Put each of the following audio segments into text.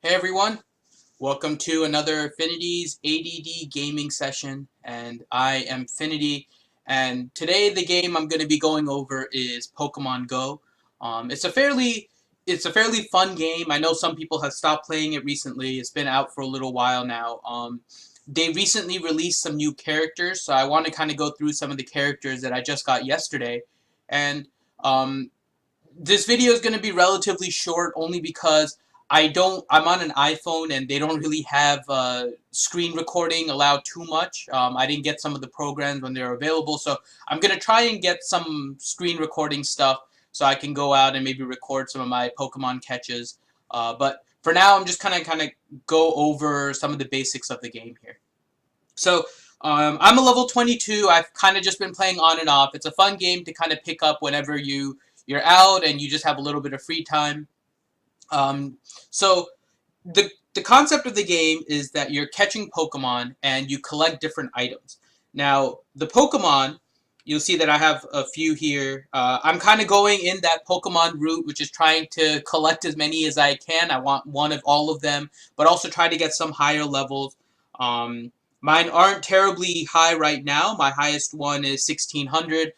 Hey everyone, welcome to another Finity's ADD gaming session, and I am Finity, and today the game I'm going to be going over is Pokemon Go. It's a fairly fun game. I know some people have stopped playing it recently. It's been out for a little while now. They recently released some new characters, so I want to kind of go through some of the characters that I just got yesterday, and um, this video is going to be relatively short only because I'm on an iPhone and they don't really have screen recording allowed too much. I didn't get some of the programs when they're available, so I'm going to try and get some screen recording stuff so I can go out and maybe record some of my Pokemon catches. But for now, I'm just kind of go over some of the basics of the game here. So I'm a level 22. I've kind of just been playing on and off. It's a fun game to kind of pick up whenever you're out and you just have a little bit of free time. So the concept of the game is that you're catching Pokemon and you collect different items. Now the Pokemon, you'll see that I have a few here. I'm kind of going in that Pokemon route, which is trying to collect as many as I can. I want one of all of them, but also try to get some higher levels. Mine aren't terribly high right now. My highest one is 1600.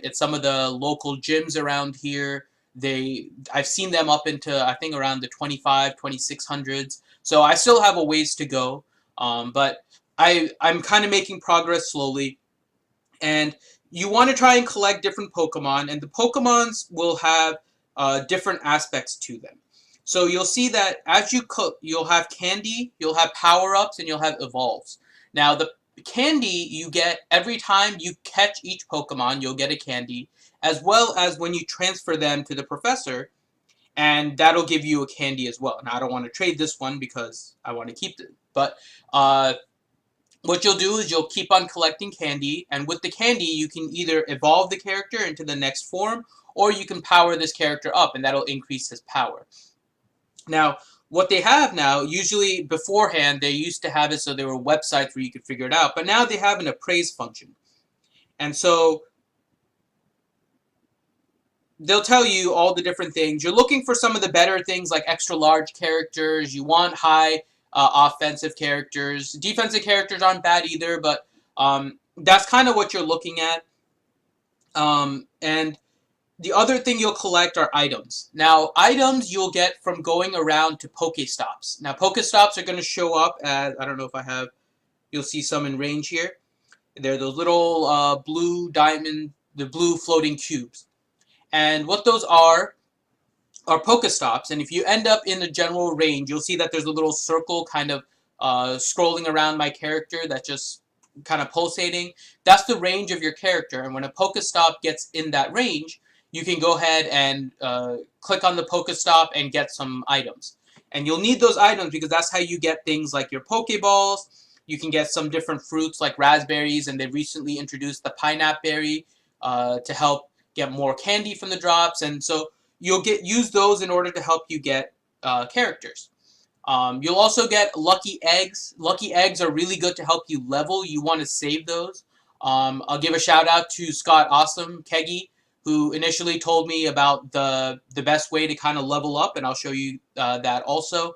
It's some of the local gyms around here. I've seen them up into, I think, around the 25, 2600s. So I still have a ways to go. But I'm kind of making progress slowly. And you want to try and collect different Pokemon, and the Pokemons will have different aspects to them. So you'll see that as you cook, you'll have candy, you'll have power-ups, and you'll have evolves. Now, the candy you get every time you catch each Pokemon, you'll get a candy, as well as when you transfer them to the professor, and that'll give you a candy as well. Now, I don't want to trade this one because I want to keep it, but what you'll do is you'll keep on collecting candy, and with the candy, you can either evolve the character into the next form, or you can power this character up, and that'll increase his power. Now, what they have now, usually beforehand, they used to have it so there were websites where you could figure it out, but now they have an appraise function. And so they'll tell you all the different things. You're looking for some of the better things like extra large characters. You want high offensive characters. Defensive characters aren't bad either, but that's kind of what you're looking at. And the other thing you'll collect are items. Now, items you'll get from going around to Stops. Now, Stops are going to show up as, I don't know if I have, you'll see some in range here. They're those little blue diamond, the blue floating cubes. And what those are Stops. And if you end up in the general range, you'll see that there's a little circle kind of scrolling around my character that's just kind of pulsating. That's the range of your character. And when a Stop gets in that range, you can go ahead and click on the Stop and get some items. And you'll need those items because that's how you get things like your Pokeballs. You can get some different fruits like raspberries, and they've recently introduced the pineapple berry to help get more candy from the drops. And so you'll use those in order to help you get characters. You'll also get lucky eggs. Lucky eggs are really good to help you level. You want to save those. I'll give a shout out to Scott Awesome Peggy, who initially told me about the best way to kind of level up, and I'll show you that also.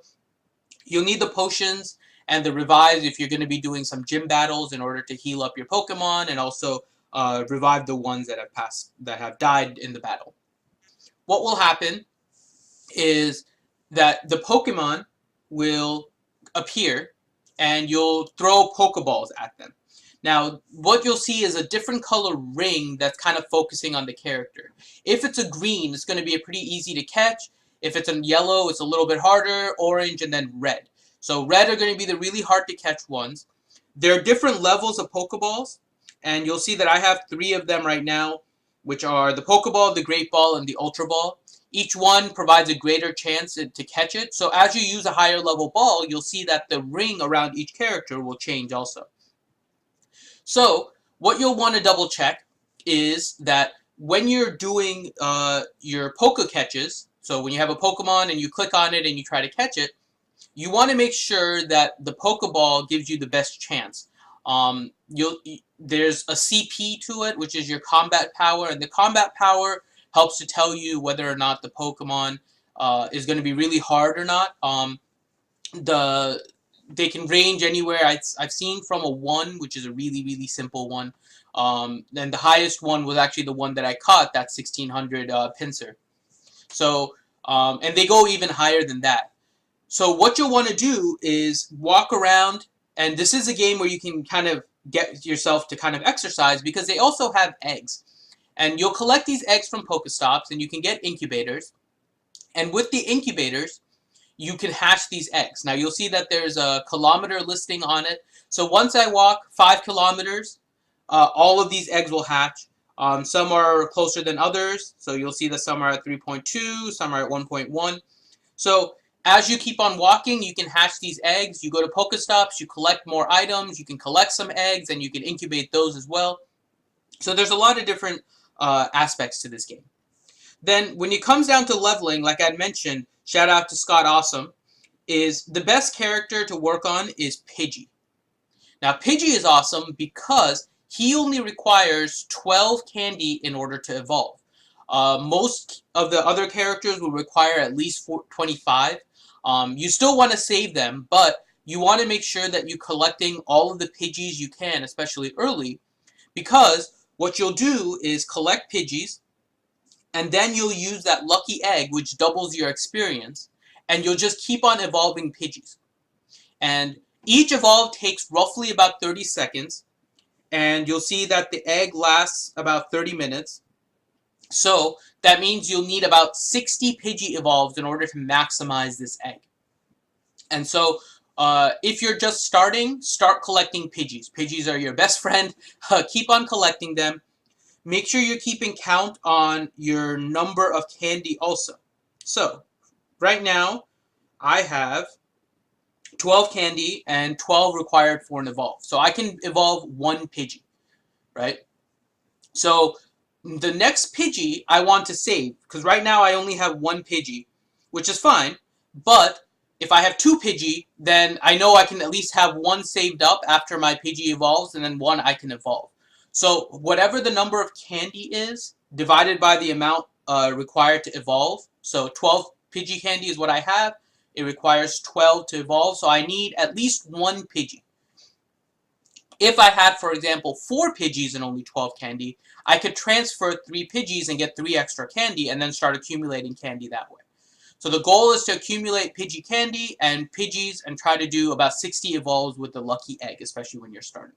You'll need the potions and the revives if you're going to be doing some gym battles in order to heal up your Pokemon, and also revive the ones that have died in the battle. What will happen is that the Pokemon will appear and you'll throw Pokeballs at them. Now, what you'll see is a different color ring that's kind of focusing on the character. If it's a green, it's going to be pretty easy to catch. If it's a yellow, it's a little bit harder, orange, and then red. So red are going to be the really hard to catch ones. There are different levels of Pokeballs, and you'll see that I have 3 of them right now, which are the Pokeball, the Great Ball, and the Ultra Ball. Each one provides a greater chance to catch it. So as you use a higher level ball, you'll see that the ring around each character will change also. So what you'll want to double check is that when you're doing your Poke catches, so when you have a Pokemon and you click on it and you try to catch it, you want to make sure that the Pokeball gives you the best chance. There's a CP to it, which is your combat power, and the combat power helps to tell you whether or not the Pokemon is going to be really hard or not. they can range anywhere. I've seen from a 1, which is a really, really simple one. Then the highest one was actually the one that I caught, that 1600 pincer. So, and they go even higher than that. So what you'll want to do is walk around, and this is a game where you can kind of get yourself to kind of exercise, because they also have eggs. And you'll collect these eggs from Polka Stops, and you can get incubators. And with the incubators, you can hatch these eggs. Now you'll see that there's a kilometer listing on it. So once I walk 5 kilometers, all of these eggs will hatch. Some are closer than others, so you'll see that some are at 3.2, some are at 1.1. So as you keep on walking, you can hatch these eggs. You go to Polka Stops, you collect more items, you can collect some eggs, and you can incubate those as well. So there's a lot of different aspects to this game. Then when it comes down to leveling, like I mentioned, shout out to Scott Awesome, is the best character to work on is Piggy. Now Piggy is awesome because he only requires 12 candy in order to evolve. Most of the other characters will require at least 25. You still want to save them, but you want to make sure that you're collecting all of the Pidgeys you can, especially early, because what you'll do is collect Pidgeys, and then you'll use that lucky egg, which doubles your experience, and you'll just keep on evolving Pidgeys. And each evolve takes roughly about 30 seconds, and you'll see that the egg lasts about 30 minutes. So that means you'll need about 60 Pidgey evolves in order to maximize this egg. And so if you're just starting, start collecting Pidgeys. Pidgeys are your best friend. Keep on collecting them. Make sure you're keeping count on your number of candy also. So right now I have 12 candy and 12 required for an evolve. So I can evolve 1 Pidgey, right? So the next Pidgey I want to save, because right now I only have 1 Pidgey, which is fine, but if I have 2 Pidgey, then I know I can at least have 1 saved up after my Pidgey evolves, and then 1 I can evolve. So whatever the number of candy is, divided by the amount required to evolve, so 12 Pidgey candy is what I have, it requires 12 to evolve, so I need at least 1 Pidgey. If I had, for example, 4 Pidgeys and only 12 candy, I could transfer 3 Pidgeys and get 3 extra candy and then start accumulating candy that way. So the goal is to accumulate Pidgey candy and Pidgeys and try to do about 60 evolves with the lucky egg, especially when you're starting.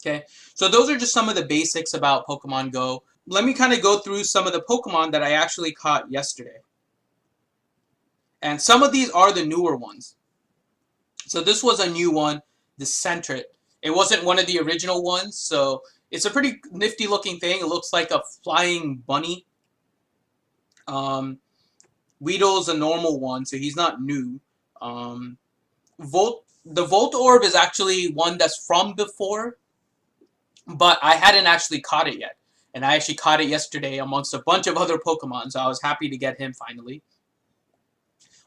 Okay, so those are just some of the basics about Pokemon Go. Let me kind of go through some of the Pokemon that I actually caught yesterday. And some of these are the newer ones. So this was a new one, the Sentret. It wasn't one of the original ones, so it's a pretty nifty looking thing. It looks like a flying bunny. Weedle's a normal one, so he's not new. The Volt Orb is actually one that's from before, but I hadn't actually caught it yet. And I actually caught it yesterday amongst a bunch of other Pokemon, so I was happy to get him finally.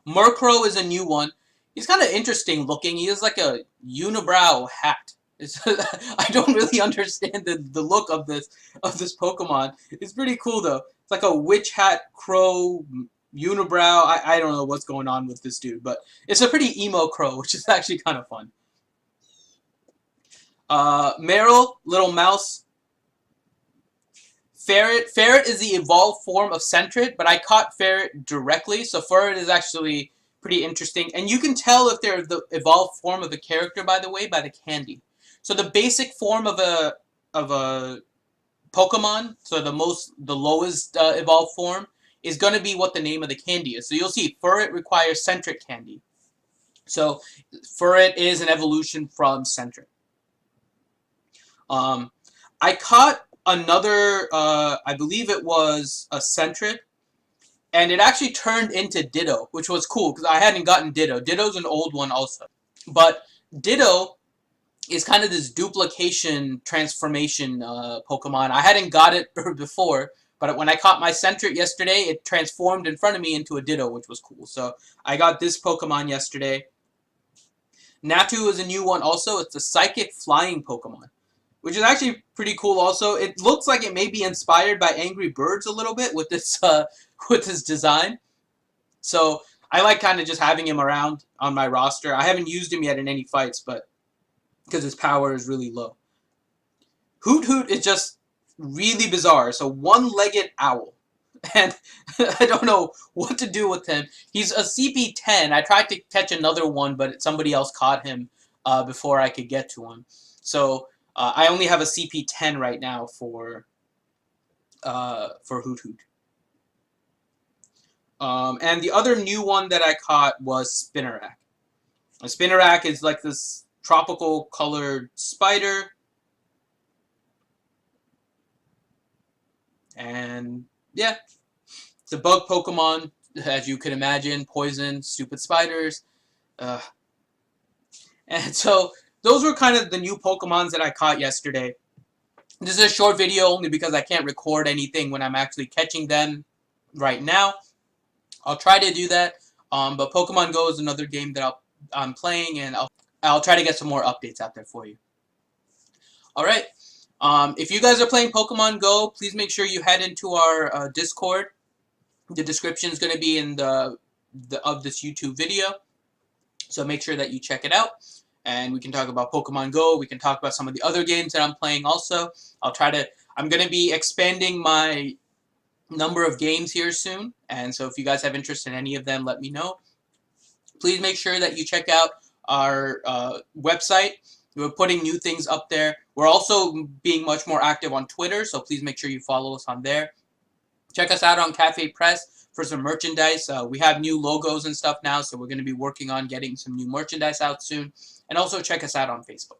Murkrow is a new one. He's kind of interesting looking. He has like a unibrow hat. I don't really understand the look of this Pokemon. It's pretty cool though. It's like a witch hat, crow, unibrow. I don't know what's going on with this dude, but it's a pretty emo crow, which is actually kind of fun. Meryl, little mouse. Ferret. Ferret is the evolved form of Sentret, but I caught Ferret directly, so Ferret is actually pretty interesting. And you can tell if they're the evolved form of a character, by the way, by the candy. So the basic form of a Pokemon, so the lowest evolved form, is going to be what the name of the candy is. So you'll see Ferret requires Sentret candy. So Ferret is an evolution from Sentret. I caught another, I believe it was a Sentret, and it actually turned into Ditto, which was cool because I hadn't gotten Ditto. Ditto's an old one also. But Ditto is kind of this duplication transformation Pokemon. I hadn't got it before, but when I caught my Sentret yesterday, it transformed in front of me into a Ditto, which was cool. So I got this Pokemon yesterday. Natu is a new one also. It's a psychic flying Pokemon, which is actually pretty cool also. It looks like it may be inspired by Angry Birds a little bit with this design. So I like kind of just having him around on my roster. I haven't used him yet in any fights, but because his power is really low. Hoot Hoot is just really bizarre. So one-legged owl. And I don't know what to do with him. He's a CP10. I tried to catch another one, but somebody else caught him before I could get to him. So I only have a CP10 right now for Hoot Hoot. And the other new one that I caught was Spinnerack. A Spinnerack is like this tropical colored spider. And yeah, it's a bug Pokemon, as you can imagine. Poison, stupid spiders. And so those were kind of the new Pokemons that I caught yesterday. This is a short video only because I can't record anything when I'm actually catching them right now. I'll try to do that, but Pokemon Go is another game that I'm playing, and I'll try to get some more updates out there for you. Alright, if you guys are playing Pokemon Go, please make sure you head into our Discord. The description is going to be in of this YouTube video, so make sure that you check it out. And we can talk about Pokemon Go. We can talk about some of the other games that I'm playing also. I'm going to be expanding my number of games here soon. And so if you guys have interest in any of them, let me know. Please make sure that you check out our website. We're putting new things up there. We're also being much more active on Twitter, so please make sure you follow us on there. Check us out on Cafe Press for some merchandise. We have new logos and stuff now, so we're going to be working on getting some new merchandise out soon. And also check us out on Facebook.